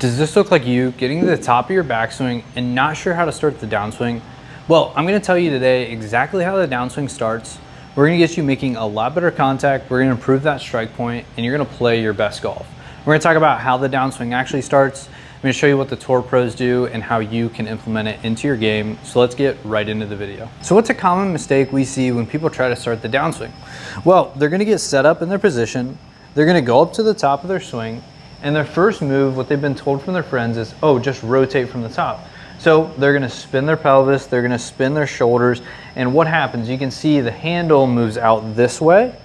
Does this look like you getting to the top of your backswing and not sure how to start the downswing? Well, I'm going to tell you today exactly how the downswing starts. We're going to get you making a lot better contact, we're going to improve that strike point, and you're going to play your best golf. We're going to talk about how the downswing actually starts. I'm going to show you what the tour pros do and how you can implement it into your game. So let's get right into the video. So what's a common mistake we see when people try to start the downswing? Well, they're going to get set up in their position, they're going to go up to the top of their swing, and their first move, what they've been told from their friends is, oh, just rotate from the top. So they're gonna spin their pelvis, they're gonna spin their shoulders, and what happens? You can see the handle moves out this way,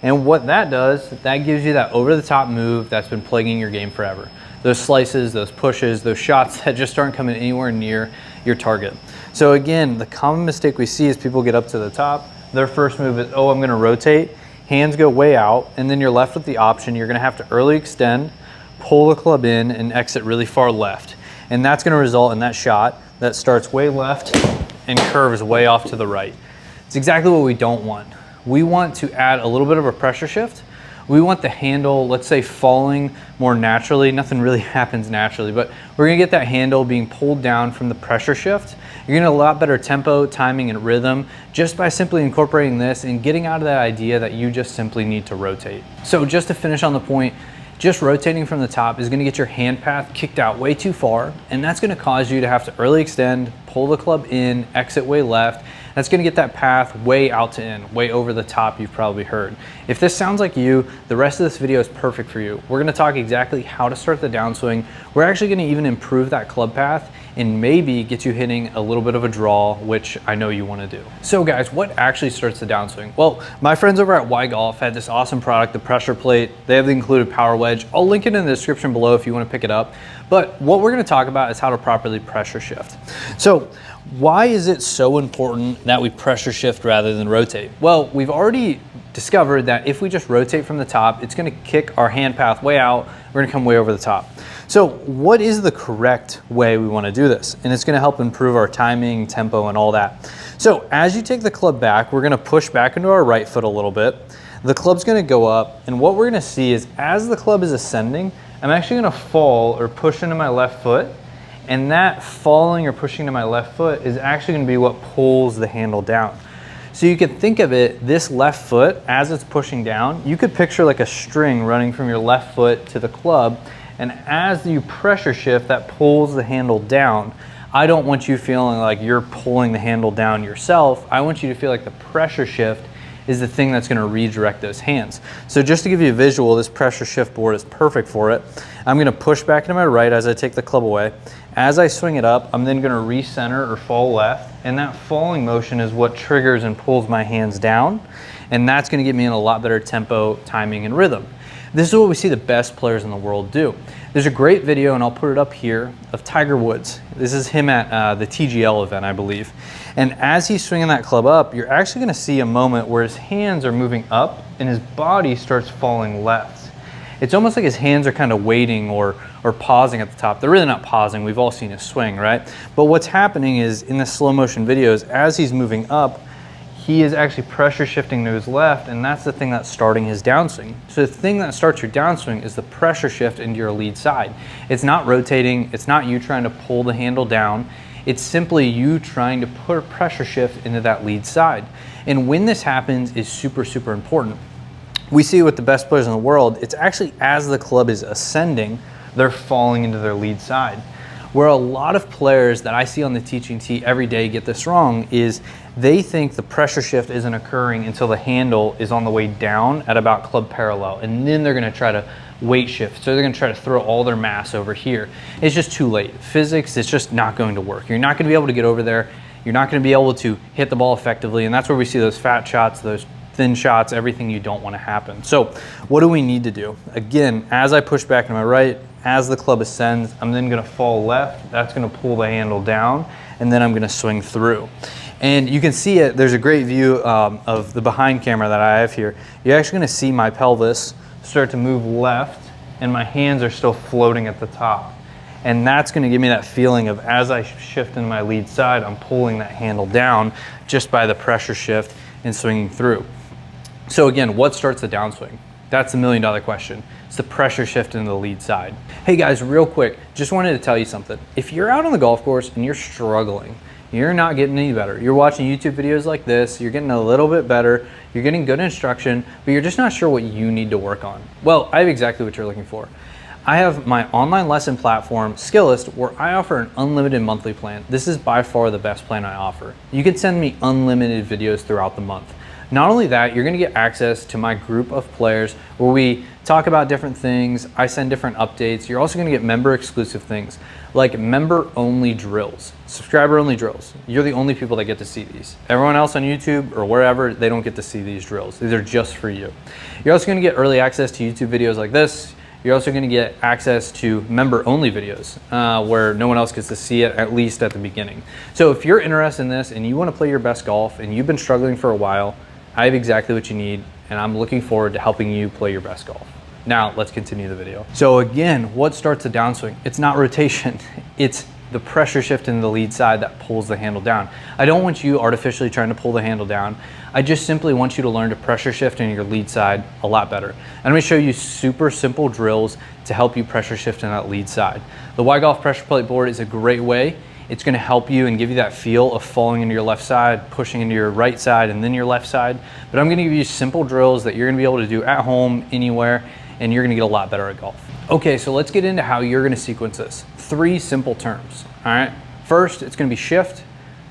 and what that does, that gives you that over-the-top move that's been plaguing your game forever. Those slices, those pushes, those shots that just aren't coming anywhere near your target. So again, the common mistake we see is people get up to the top, their first move is, oh, I'm gonna rotate, hands go way out, and then you're left with the option, you're gonna have to early extend, pull the club in, and exit really far left. And that's gonna result in that shot that starts way left and curves way off to the right. It's exactly what we don't want. We want to add a little bit of a pressure shift. We want the handle, let's say, falling more naturally. Nothing really happens naturally, but we're gonna get that handle being pulled down from the pressure shift. You're gonna get a lot better tempo, timing, and rhythm just by simply incorporating this and getting out of that idea that you just simply need to rotate. So just to finish on the point, just rotating from the top is going to get your hand path kicked out way too far, and that's going to cause you to have to early extend, pull the club in, exit way left. That's going to get that path way out to in, way over the top, you've probably heard. If this sounds like you, the rest of this video is perfect for you. We're going to talk exactly how to start the downswing. We're actually going to even improve that club path and maybe get you hitting a little bit of a draw, which I know you want to do. So guys, what actually starts the downswing? Well, my friends over at Y Golf had this awesome product, the pressure plate. They have the included power wedge. I'll link it in the description below if you want to pick it up. But what we're going to talk about is how to properly pressure shift. So why is it so important that we pressure shift rather than rotate? Well, we've already discovered that if we just rotate from the top, it's going to kick our hand path way out. We're going to come way over the top. So what is the correct way we want to do this? And it's going to help improve our timing, tempo, and all that. So as you take the club back, we're going to push back into our right foot a little bit. The club's going to go up, and what we're going to see is as the club is ascending, I'm actually going to fall or push into my left foot, and that falling or pushing to my left foot is actually going to be what pulls the handle down. So you could think of it, this left foot, as it's pushing down, you could picture like a string running from your left foot to the club, and as you pressure shift, that pulls the handle down. I don't want you feeling like you're pulling the handle down yourself. I want you to feel like the pressure shift is the thing that's going to redirect those hands. So just to give you a visual, this pressure shift board is perfect for it. I'm going to push back into my right as I take the club away. As I swing it up, I'm then going to recenter or fall left, and that falling motion is what triggers and pulls my hands down, and that's going to get me in a lot better tempo, timing, and rhythm. This is what we see the best players in the world do. There's a great video, and I'll put it up here, of Tiger Woods. This is him at the TGL event, I believe. And as he's swinging that club up, you're actually going to see a moment where his hands are moving up and his body starts falling left. It's almost like his hands are kind of waiting or pausing at the top. They're really not pausing. We've all seen his swing, right? But what's happening is in the slow motion videos, as he's moving up, he is actually pressure shifting to his left, and that's the thing that's starting his downswing. So the thing that starts your downswing is the pressure shift into your lead side. It's not rotating, it's not you trying to pull the handle down, it's simply you trying to put a pressure shift into that lead side. And when this happens is super, super important. We see with the best players in the world, it's actually as the club is ascending, they're falling into their lead side. Where a lot of players that I see on the teaching tee every day get this wrong is they think the pressure shift isn't occurring until the handle is on the way down at about club parallel, and then they're going to try to weight shift. So they're going to try to throw all their mass over here. It's just too late. Physics, it's just not going to work. You're not going to be able to get over there. You're not going to be able to hit the ball effectively, and that's where we see those fat shots, those thin shots, everything you don't want to happen. So what do we need to do? Again, as I push back to my right, as the club ascends, I'm then going to fall left. That's going to pull the handle down, and then I'm going to swing through. And you can see it, there's a great view of the behind camera that I have here. You're actually going to see my pelvis start to move left, and my hands are still floating at the top. And that's going to give me that feeling of as I shift into my lead side, I'm pulling that handle down just by the pressure shift and swinging through. So again, what starts the downswing? That's the $1,000,000 question. It's the pressure shift into the lead side. Hey guys, real quick, just wanted to tell you something. If you're out on the golf course and you're struggling, you're not getting any better. You're watching YouTube videos like this, you're getting a little bit better, you're getting good instruction, but you're just not sure what you need to work on. Well, I have exactly what you're looking for. I have my online lesson platform, Skillest, where I offer an unlimited monthly plan. This is by far the best plan I offer. You can send me unlimited videos throughout the month. Not only that, you're gonna get access to my group of players where we talk about different things. I send different updates. You're also gonna get member exclusive things like member only drills, subscriber only drills. You're the only people that get to see these. Everyone else on YouTube or wherever, they don't get to see these drills. These are just for you. You're also gonna get early access to YouTube videos like this. You're also gonna get access to member-only videos where no one else gets to see it, at least at the beginning. So if you're interested in this and you wanna play your best golf and you've been struggling for a while, I have exactly what you need, and I'm looking forward to helping you play your best golf. Now, let's continue the video. So again, what starts a downswing? It's not rotation, it's the pressure shift in the lead side that pulls the handle down. I don't want you artificially trying to pull the handle down. I just simply want you to learn to pressure shift in your lead side a lot better. And I'm gonna show you super simple drills to help you pressure shift in that lead side. The Y-Golf pressure plate board is a great way. It's gonna help you and give you that feel of falling into your left side, pushing into your right side, and then your left side. But I'm gonna give you simple drills that you're gonna be able to do at home, anywhere, and you're gonna get a lot better at golf. Okay, so let's get into how you're gonna sequence this. 3 simple terms, all right? First, it's gonna be shift,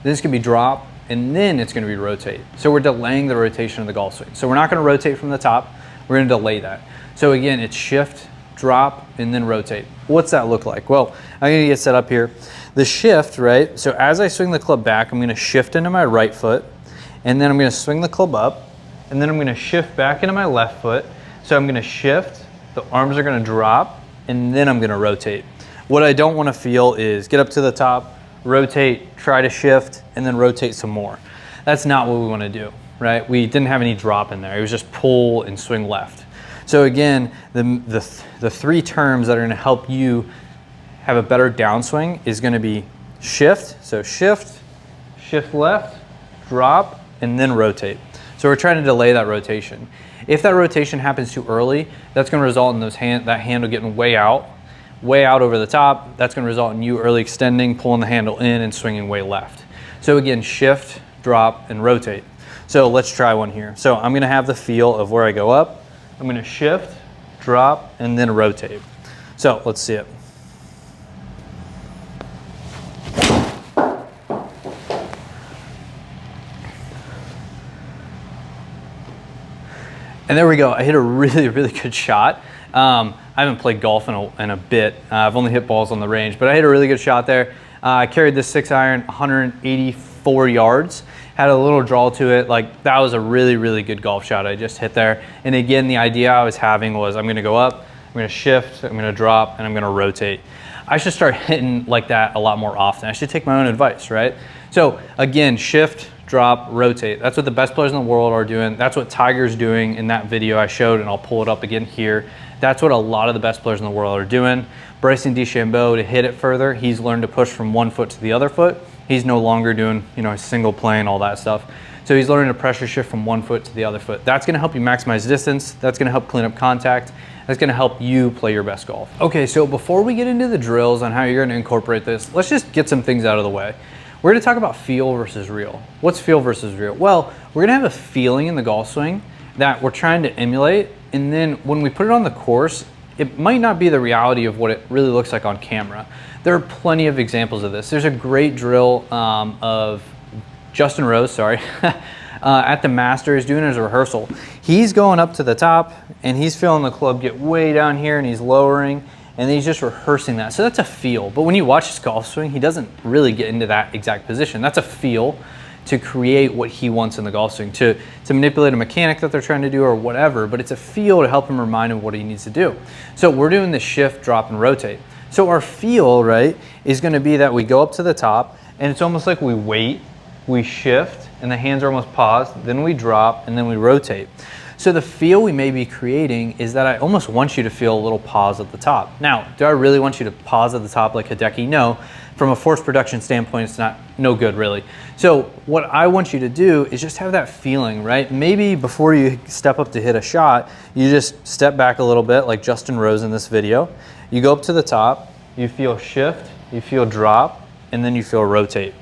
then it's gonna be drop, and then it's gonna be rotate. So we're delaying the rotation of the golf swing. So we're not gonna rotate from the top, we're gonna delay that. So again, it's shift, drop, and then rotate. What's that look like? Well, I'm gonna get set up here. The shift, right? So as I swing the club back, I'm gonna shift into my right foot, and then I'm gonna swing the club up, and then I'm gonna shift back into my left foot. So I'm gonna shift, the arms are gonna drop, and then I'm gonna rotate. What I don't wanna feel is get up to the top, rotate, try to shift, and then rotate some more. That's not what we wanna do, right? We didn't have any drop in there. It was just pull and swing left. So again, the 3 terms that are gonna help you have a better downswing is gonna be shift, so shift, shift left, drop, and then rotate. So we're trying to delay that rotation. If that rotation happens too early, that's gonna result in that handle getting way out over the top. That's gonna result in you early extending, pulling the handle in, and swinging way left. So again, shift, drop, and rotate. So let's try one here. So I'm gonna have the feel of where I go up. I'm gonna shift, drop, and then rotate. So let's see it. And there we go. I hit a really, really good shot. I haven't played golf in a bit. I've only hit balls on the range, but I hit a really good shot there. I carried this 6-iron 184 yards. Had a little draw to it. Like, that was a really, really good golf shot I just hit there. And again, the idea I was having was I'm gonna go up, I'm gonna shift, I'm gonna drop, and I'm gonna rotate. I should start hitting like that a lot more often. I should take my own advice, right? So again, shift, drop, rotate. That's what the best players in the world are doing. That's what Tiger's doing in that video I showed, and I'll pull it up again here. That's what a lot of the best players in the world are doing. Bryson DeChambeau, to hit it further, he's learned to push from one foot to the other foot. He's no longer doing, a single play and all that stuff. So he's learning to pressure shift from one foot to the other foot. That's gonna help you maximize distance. That's gonna help clean up contact. That's gonna help you play your best golf. Okay, so before we get into the drills on how you're gonna incorporate this, let's just get some things out of the way. We're gonna talk about feel versus real. What's feel versus real? Well, we're gonna have a feeling in the golf swing that we're trying to emulate, and then when we put it on the course, it might not be the reality of what it really looks like on camera. There are plenty of examples of this. There's a great drill of Justin Rose, at the Masters doing his rehearsal. He's going up to the top and he's feeling the club get way down here and he's lowering, and then he's just rehearsing that. So that's a feel. But when you watch his golf swing, he doesn't really get into that exact position. That's a feel to create what he wants in the golf swing, to manipulate a mechanic that they're trying to do or whatever, but it's a feel to help him remind him what he needs to do. So we're doing the shift, drop, and rotate. So our feel, right, is gonna be that we go up to the top and it's almost like we wait, we shift, and the hands are almost paused, then we drop, and then we rotate. So the feel we may be creating is that I almost want you to feel a little pause at the top. Now, do I really want you to pause at the top like Hideki? No. From a force production standpoint, it's no good really. So what I want you to do is just have that feeling, right? Maybe before you step up to hit a shot, you just step back a little bit like Justin Rose in this video. You go up to the top, you feel shift, you feel drop, and then you feel rotate.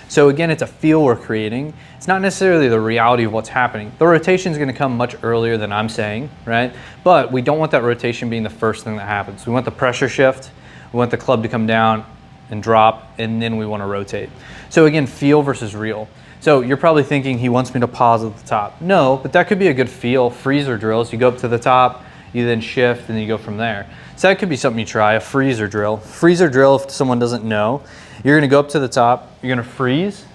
So again, it's a feel we're creating. It's not necessarily the reality of what's happening. The rotation is going to come much earlier than I'm saying, right? But we don't want that rotation being the first thing that happens. We want the pressure shift, we want the club to come down and drop, and then we want to rotate. So again, feel versus real. So you're probably thinking he wants me to pause at the top. No, but that could be a good feel. Freezer drills, you go up to the top, you then shift, and then you go from there. So that could be something you try, a freezer drill. Freezer drill, if someone doesn't know, you're gonna go up to the top, you're gonna freeze,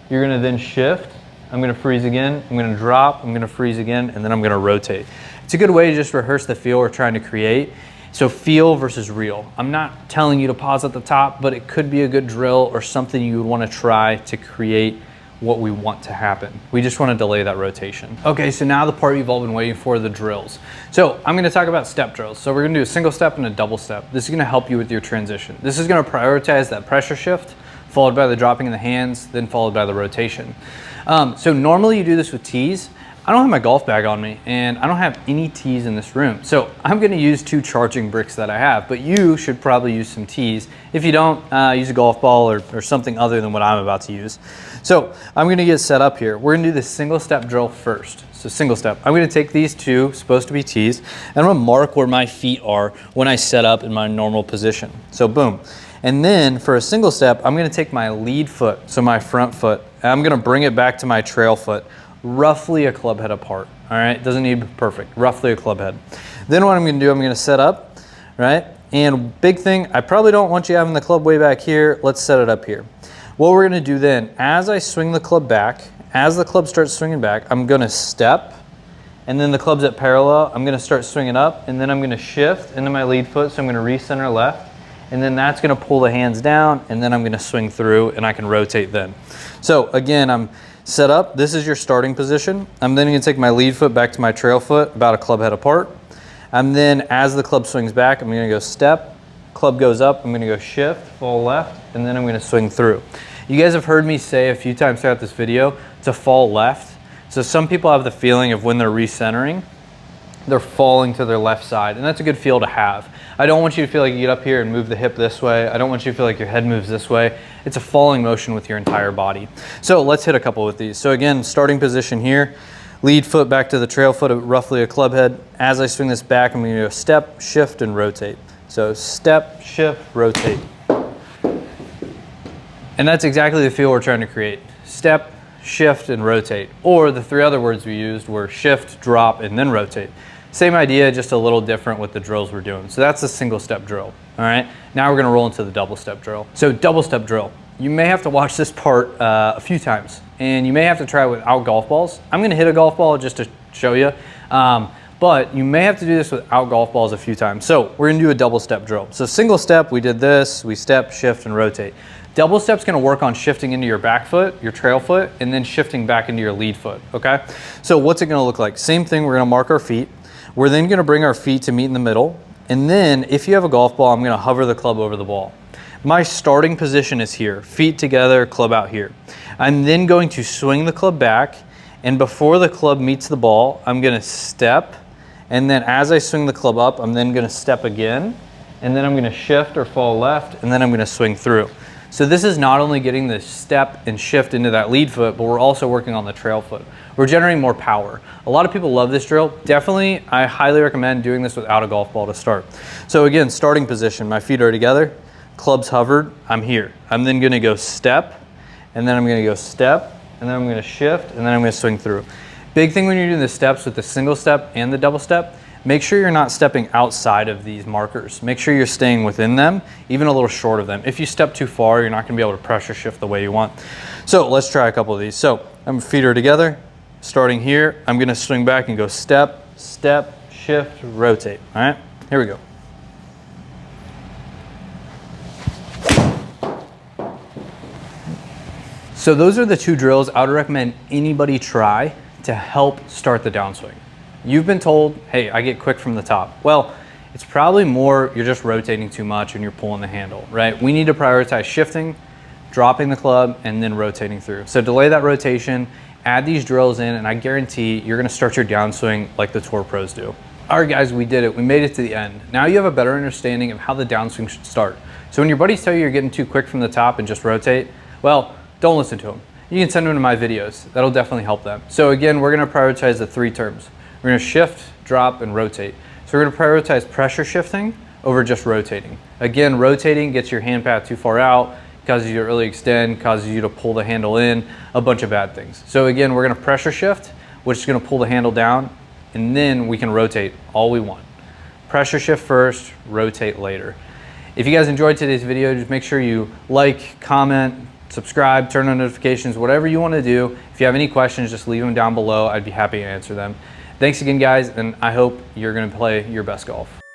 you're gonna then shift, I'm gonna freeze again, I'm gonna drop, I'm gonna freeze again, and then I'm gonna rotate. It's a good way to just rehearse the feel we're trying to create. So feel versus real. I'm not telling you to pause at the top, but it could be a good drill or something you would wanna try to create what we want to happen. We just want to delay that rotation. Okay, so now the part you've all been waiting for, the drills. So I'm going to talk about step drills. So we're going to do a single step and a double step. This is going to help you with your transition. This is going to prioritize that pressure shift, followed by the dropping in the hands, then followed by the rotation. So normally you do this with tees. I don't have my golf bag on me and I don't have any tees in this room. So I'm going to use 2 charging bricks that I have, but you should probably use some tees. If you don't, use a golf ball or something other than what I'm about to use. So I'm going to get set up here. We're going to do the single step drill first. So single step. I'm going to take these 2, supposed to be tees, and I'm going to mark where my feet are when I set up in my normal position. So boom. And then for a single step, I'm going to take my lead foot, so my front foot, and I'm going to bring it back to my trail foot, roughly a club head apart. All right, doesn't need to be perfect, roughly a club head. Then what I'm going to do, I'm going to set up, right? And big thing, I probably don't want you having the club way back here. Let's set it up here. What we're going to do then, as I swing the club back, as the club starts swinging back, I'm going to step, and then the club's at parallel. I'm going to start swinging up, and then I'm going to shift into my lead foot, so I'm going to recenter left, and then that's going to pull the hands down, and then I'm going to swing through, and I can rotate then. So again, I'm set up. This is your starting position. I'm then going to take my lead foot back to my trail foot, about a club head apart. And then as the club swings back, I'm going to go step, club goes up, I'm going to go shift, fall left, and then I'm going to swing through. You guys have heard me say a few times throughout this video to fall left. So some people have the feeling of when they're recentering, they're falling to their left side, and that's a good feel to have. I don't want you to feel like you get up here and move the hip this way. I don't want you to feel like your head moves this way. It's a falling motion with your entire body. So let's hit a couple with these. So again, starting position here, lead foot back to the trail foot, roughly a club head. As I swing this back, I'm going to go step, shift, and rotate. So step, shift, rotate. And that's exactly the feel we're trying to create. Step, shift, and rotate. Or the 3 other words we used were shift, drop, and then rotate. Same idea, just a little different with the drills we're doing. So that's a single step drill. All right, now we're gonna roll into the double step drill. So double step drill, you may have to watch this part a few times, and you may have to try it without golf balls. I'm gonna hit a golf ball just to show you, but you may have to do this without golf balls a few times. So we're gonna do a double step drill. So single step, we did this, we step, shift, and rotate. Double step's gonna work on shifting into your back foot, your trail foot, and then shifting back into your lead foot, okay? So what's it gonna look like? Same thing, we're gonna mark our feet. We're then gonna bring our feet to meet in the middle. And then if you have a golf ball, I'm gonna hover the club over the ball. My starting position is here, feet together, club out here. I'm then going to swing the club back, and before the club meets the ball, I'm gonna step, and then as I swing the club up, I'm then gonna step again, and then I'm gonna shift or fall left, and then I'm gonna swing through. So this is not only getting the step and shift into that lead foot, but we're also working on the trail foot. We're generating more power. A lot of people love this drill. Definitely, I highly recommend doing this without a golf ball to start. So again, starting position, my feet are together, club's hovered, I'm here. I'm then gonna go step, and then I'm gonna go step, and then I'm gonna shift, and then I'm gonna swing through. Big thing when you're doing the steps with the single step and the double step, make sure you're not stepping outside of these markers. Make sure you're staying within them, even a little short of them. If you step too far, you're not gonna be able to pressure shift the way you want. So let's try a couple of these. So my feet are together, starting here, I'm gonna swing back and go step, step, shift, rotate. All right, here we go. So those are the 2 drills I would recommend anybody try to help start the downswing. You've been told, hey, I get quick from the top. Well, it's probably more you're just rotating too much and you're pulling the handle, right? We need to prioritize shifting, dropping the club, and then rotating through. So delay that rotation, add these drills in, and I guarantee you're gonna start your downswing like the tour pros do. All right, guys, we did it. We made it to the end. Now you have a better understanding of how the downswing should start. So when your buddies tell you you're getting too quick from the top and just rotate, well, don't listen to them. You can send them to my videos. That'll definitely help them. So again, we're gonna prioritize the 3 terms. We're gonna shift, drop, and rotate. So we're gonna prioritize pressure shifting over just rotating. Again, rotating gets your hand path too far out, causes you to really extend, causes you to pull the handle in, a bunch of bad things. So again, we're gonna pressure shift, which is gonna pull the handle down, and then we can rotate all we want. Pressure shift first, rotate later. If you guys enjoyed today's video, just make sure you like, comment, subscribe, turn on notifications, whatever you wanna do. If you have any questions, just leave them down below. I'd be happy to answer them. Thanks again, guys, and I hope you're gonna play your best golf.